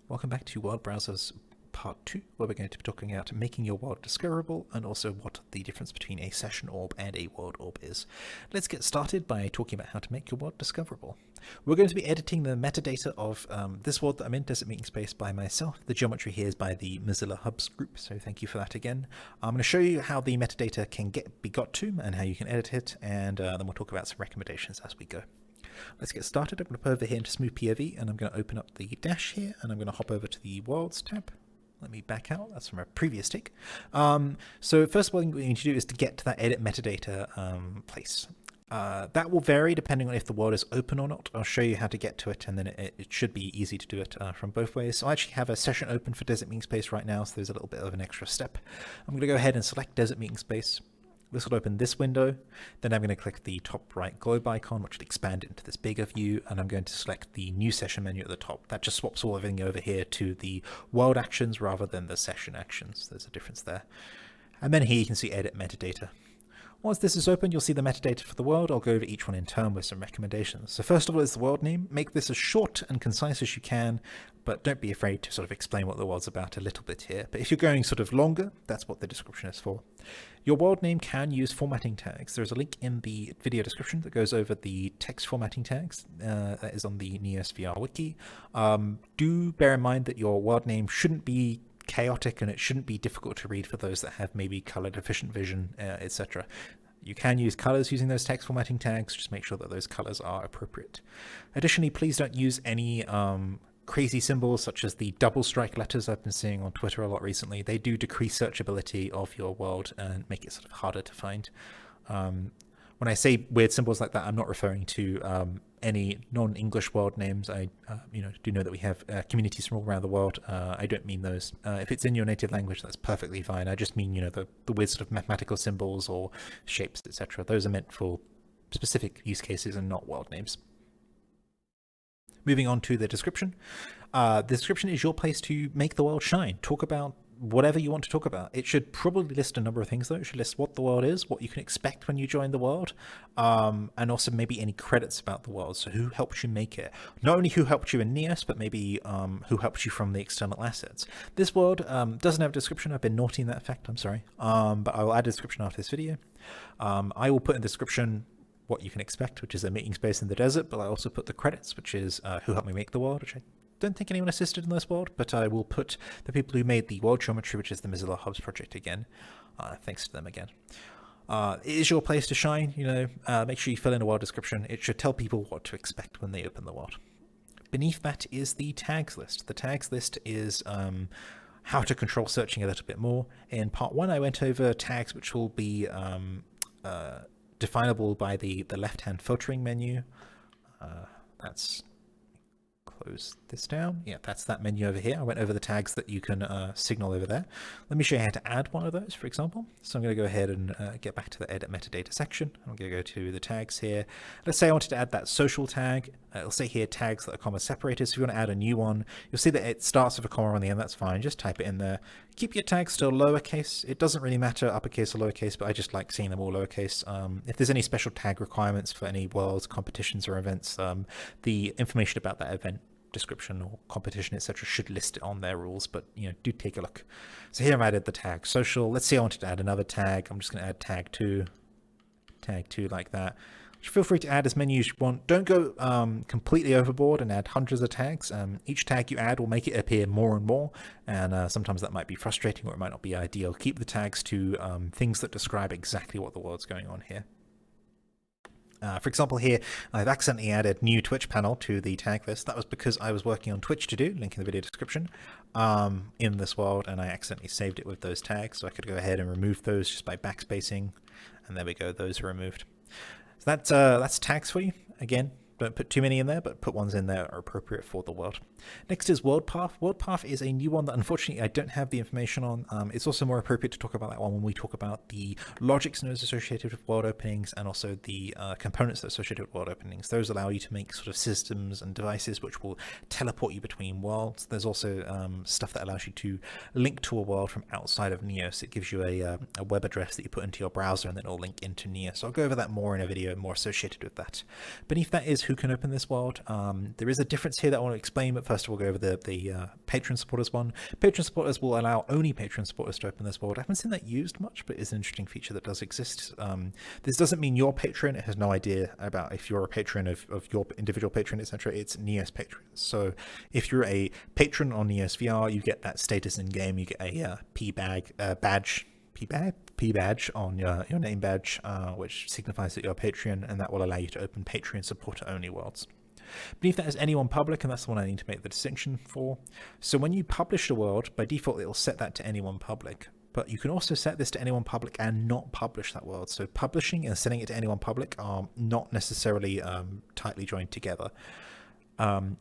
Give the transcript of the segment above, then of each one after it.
Welcome back to World Browsers Part 2, where we're going to be talking about making your world discoverable and also what the difference between a session orb and a world orb is. Let's get started by talking about how to make your world discoverable. We're going to be editing the metadata of this world that I'm in, Desert Meeting Space, by myself. The geometry here is by the Mozilla Hubs group, so thank you for that again. I'm going to show you how the metadata can be got to and how you can edit it, and then we'll talk about some recommendations as we go. Let's get started. I'm going to put over here into Smooth POV, and I'm going to open up the dash here, and I'm going to hop over to the Worlds tab. Let me back out. That's from a previous take. So first what we need to do is to get to that edit metadata place. That will vary depending on if the world is open or not. I'll show you how to get to it, and then it should be easy to do it from both ways. So I actually have a session open for Desert Meeting Space right now, so there's a little bit of an extra step. I'm going to go ahead and select Desert Meeting Space. This will open this window. Then I'm going to click the top right globe icon, which will expand it into this bigger view, and I'm going to select the new session menu at the top. That just swaps all everything over here to the world actions rather than the session actions. There's a difference there. And then here you can see edit metadata. Once this is open, you'll see the metadata for the world. I'll go over each one in turn with some recommendations. So first of all is the world name. Make this as short and concise as you can, but don't be afraid to sort of explain what the world's about a little bit here. But if you're going sort of longer, that's what the description is for. Your world name can use formatting tags. There's a link in the video description that goes over the text formatting tags. That is on the NeosVR wiki. Do bear in mind that your world name shouldn't be chaotic, and it shouldn't be difficult to read for those that have maybe color deficient vision, etc. You can use colors using those text formatting tags. Just make sure that those colors are appropriate. Additionally, please don't use any crazy symbols such as the double strike letters I've been seeing on Twitter a lot recently. They do decrease searchability of your world and make it sort of harder to find. When I say weird symbols like that, I'm not referring to any non-English world names. I do know that we have communities from all around the world. I don't mean those. If it's in your native language, that's perfectly fine. I just mean, the weird sort of mathematical symbols or shapes, etc. Those are meant for specific use cases and not world names. Moving on to the description. The description is your place to make the world shine. Talk about whatever you want to talk about. It should probably list a number of things though. It should list what the world is, what you can expect when you join the world, and also maybe any credits about the world. So who helped you make it? Not only who helped you in Neos, but maybe who helped you from the external assets. This world doesn't have a description. I've been naughty in that fact, I'm sorry. But I will add a description after this video. I will put in the description what you can expect, which is a meeting space in the desert, but I also put the credits, which is who helped me make the world, which I don't think anyone assisted in this world, but I will put the people who made the world geometry, which is the Mozilla Hubs project again. Thanks to them again. It is your place to shine. Make sure you fill in a world description. It should tell people what to expect when they open the world. Beneath that is the tags list. The tags list is how to control searching a little bit more. In part 1, I went over tags which will be definable by the left-hand filtering menu. That's close this down. Yeah, that's that menu over here. I went over the tags that you can signal over there. Let me show you how to add one of those, for example. So I'm going to go ahead and get back to the edit metadata section. I'm going to go to the tags here. Let's say I wanted to add that social tag. It'll say here tags that are comma separated. So if you want to add a new one, you'll see that it starts with a comma on the end. That's fine. Just type it in there. Keep your tags still lowercase. It doesn't really matter uppercase or lowercase, but I just like seeing them all lowercase. If there's any special tag requirements for any worlds, competitions, or events, the information about that event description or competition, etc., should list it on their rules, but do take a look. So here I've added the tag social. Let's say I wanted to add another tag. I'm just going to add tag 2 like that. Feel free to add as many as you want. Don't go completely overboard and add hundreds of tags. Each tag you add will make it appear more and more, and sometimes that might be frustrating or it might not be ideal. Keep the tags to things that describe exactly what the world's going on here. For example, here I've accidentally added new Twitch panel to the tag list. That was because I was working on Twitch to do, link in the video description, in this world, and I accidentally saved it with those tags. So I could go ahead and remove those just by backspacing, and there we go, those are removed. So that's tags for you. Again, don't put too many in there, but put ones in there that are appropriate for the world. Next is World Path. World Path is a new one that unfortunately I don't have the information on. It's also more appropriate to talk about that one when we talk about the logic nodes associated with world openings and also the components that are associated with world openings. Those allow you to make sort of systems and devices which will teleport you between worlds. There's also stuff that allows you to link to a world from outside of Neos. It gives you a web address that you put into your browser and then it'll link into Neos. So I'll go over that more in a video more associated with that. Beneath that is who can open this world. There is a difference here that I want to explain, but first first of all go over the patron supporters one. Patron supporters will allow only patron supporters to open this world. I haven't seen that used much, but it's an interesting feature that does exist. This doesn't mean your patron. It has no idea about if you're a patron of your individual patron, etc. It's Neos patrons. So if you're a patron on Neos VR, you get that status in game. You get a P badge on your name badge, which signifies that you're a Patreon, and that will allow you to open Patreon supporter only worlds. Beneath that is anyone public, and that's the one I need to make the distinction for. So when you publish a world, by default it will set that to anyone public, but you can also set this to anyone public and not publish that world. So publishing and setting it to anyone public are not necessarily tightly joined together.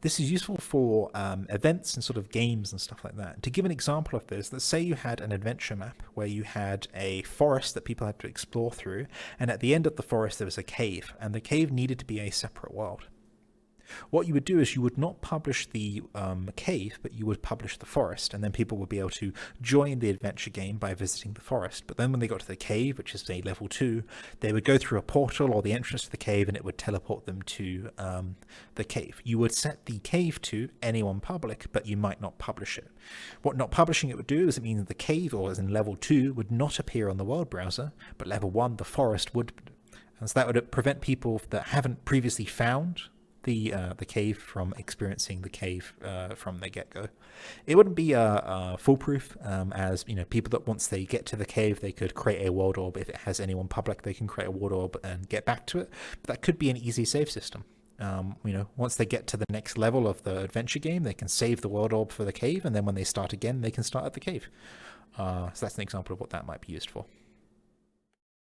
This is useful for events and sort of games and stuff like that. To give an example of this, let's say you had an adventure map where you had a forest that people had to explore through, and at the end of the forest there was a cave, and the cave needed to be a separate world. What you would do is you would not publish the cave, but you would publish the forest, and then people would be able to join the adventure game by visiting the forest. But then when they got to the cave, which is say level 2, they would go through a portal or the entrance to the cave, and it would teleport them to the cave. You would set the cave to anyone public, but you might not publish it. What not publishing it would do is it means the cave, or as in level 2, would not appear on the world browser, but level 1, the forest, would. And so that would prevent people that haven't previously found the cave from experiencing the cave from the get-go. It wouldn't be foolproof, as people that once they get to the cave they could create a world orb. If it has anyone public, they can create a world orb and get back to it. But that could be an easy save system. Once they get to the next level of the adventure game, they can save the world orb for the cave, and then when they start again, they can start at the cave. So that's an example of what that might be used for.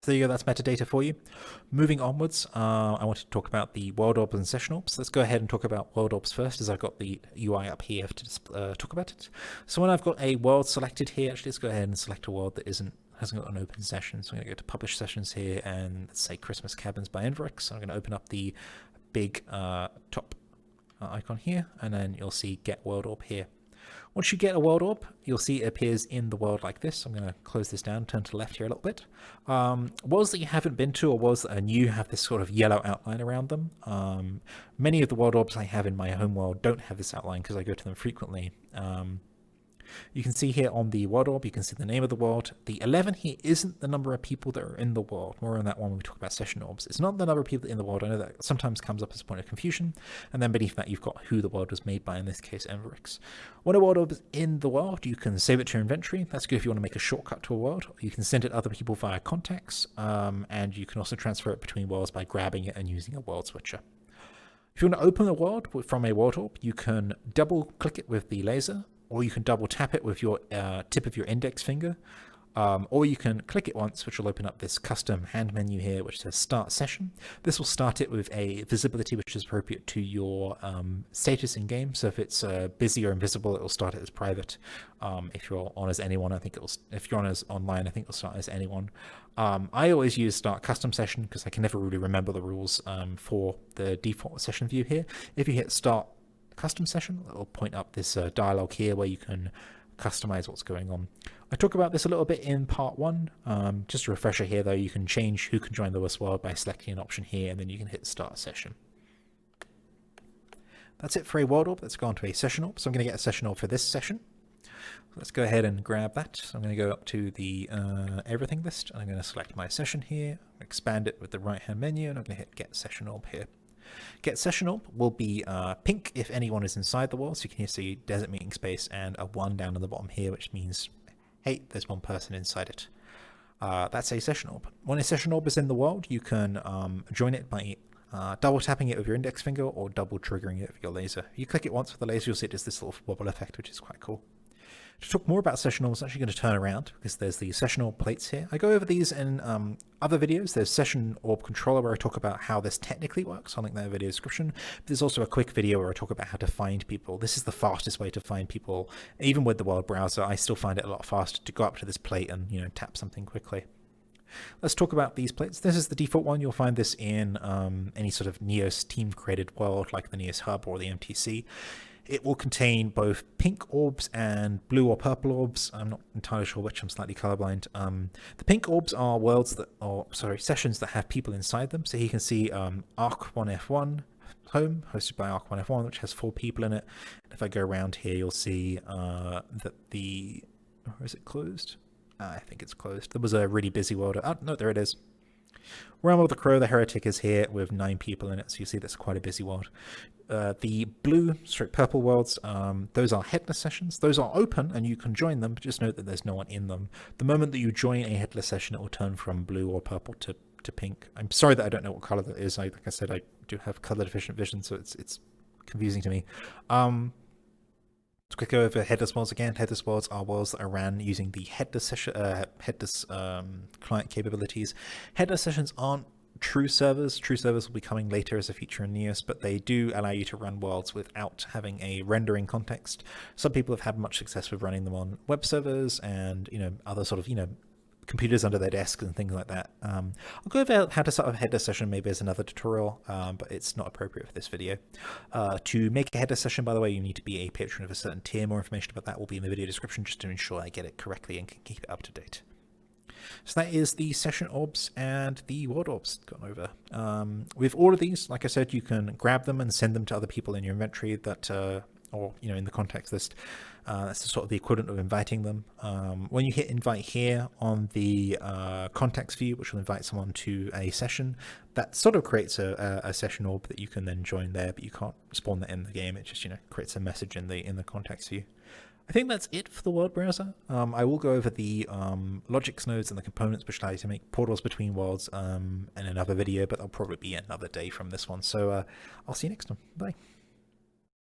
So there you go, that's metadata for you. Moving onwards, I want to talk about the world orbs and session orbs. Let's go ahead and talk about world orbs first, as I've got the UI up here to talk about it. So when I've got a world selected here, actually let's go ahead and select a world that hasn't got an open session. So I'm going to go to publish sessions here, and let's say Christmas Cabins by Enverix. So I'm going to open up the big top icon here, and then you'll see get world orb here. Once you get a world orb, you'll see it appears in the world like this. I'm going to close this down, turn to the left here a little bit. Worlds that you haven't been to, or worlds that are new, have this sort of yellow outline around them. Many of the world orbs I have in my home world don't have this outline because I go to them frequently. You can see here on the world orb, you can see the name of the world. The 11 here isn't the number of people that are in the world. More on that one when we talk about session orbs. It's not the number of people in the world. I know that sometimes comes up as a point of confusion. And then beneath that, you've got who the world was made by, in this case, Enverix. When a world orb is in the world, you can save it to your inventory. That's good if you want to make a shortcut to a world. You can send it to other people via contacts. And you can also transfer it between worlds by grabbing it and using a world switcher. If you want to open a world from a world orb, you can double click it with the laser, or you can double tap it with your tip of your index finger, or you can click it once, which will open up this custom hand menu here, which says Start Session. This will start it with a visibility which is appropriate to your status in game. So if it's busy or invisible, it will start it as private. If you're on as anyone, if you're on as online, I think it'll start as anyone. I always use Start Custom Session because I can never really remember the rules for the default session view here. If you hit Start Custom Session, it'll point up this dialog here where you can customize what's going on. I talk about this a little bit in part 1. Just a refresher here though, you can change who can join the West world by selecting an option here, and then you can hit Start Session. That's it for a world orb. Let's go on to a session orb. So I'm going to get a session orb for this session. Let's go ahead and grab that. So I'm going to go up to the everything list, and I'm going to select my session here, expand it with the right hand menu, and I'm going to hit Get Session Orb here. Get Session Orb will be pink if anyone is inside the world, so you can here see desert meeting space and a 1 down on the bottom here, which means, hey, there's one person inside it. That's a Session Orb. When a Session Orb is in the world, you can join it by double tapping it with your index finger or double triggering it with your laser. If you click it once with the laser, you'll see it does this little wobble effect, which is quite cool. To talk more about session orbs, I'm actually going to turn around because there's the session orb plates here. I go over these in other videos. There's session orb controller where I talk about how this technically works. I'll link that in the video description. But there's also a quick video where I talk about how to find people. This is the fastest way to find people. Even with the world browser, I still find it a lot faster to go up to this plate and tap something quickly. Let's talk about these plates. This is the default one. You'll find this in any sort of Neos team created world like the Neos Hub or the MTC. It will contain both pink orbs and blue or purple orbs. I'm not entirely sure which. I'm slightly colorblind. The pink orbs are sessions that have people inside them. So here you can see Arc 1F1, home, hosted by Arc1F1, which has 4 people in it. And if I go around here, you'll see that the... Or is it closed? I think it's closed. There was a really busy world. Oh, no, there it is. Realm of the Crow, the Heretic, is here with 9 people in it, so you see that's quite a busy world. The blue/purple worlds, those are headless sessions. Those are open and you can join them, but just note that there's no one in them. The moment that you join a headless session, it will turn from blue or purple to pink. I'm sorry that I don't know what color that is. Like I said, I do have color deficient vision, so it's confusing to me. Let's quick go over headless worlds again. Headless worlds are worlds that are ran using the headless client capabilities. Headless sessions aren't true servers. True servers will be coming later as a feature in Neos, but they do allow you to run worlds without having a rendering context. Some people have had much success with running them on web servers and other sort of computers under their desks and things like that. I'll go over how to set up a headless session maybe as another tutorial, but it's not appropriate for this video. To make a headless session, by the way, you need to be a patron of a certain tier. More information about that will be in the video description, just to ensure I get it correctly and can keep it up to date. So that is the session orbs and the world orbs gone over. With all of these, like I said, you can grab them and send them to other people in your inventory that or in the context list. That's sort of the equivalent of inviting them. When you hit invite here on the context view, which will invite someone to a session, that sort of creates a session orb that you can then join there, but you can't spawn that in the game. It just creates a message in the context view. I think that's it for the world browser. I will go over the logics nodes and the components which allow you to make portals between worlds in another video, but that'll probably be another day from this one. So I'll see you next time. Bye.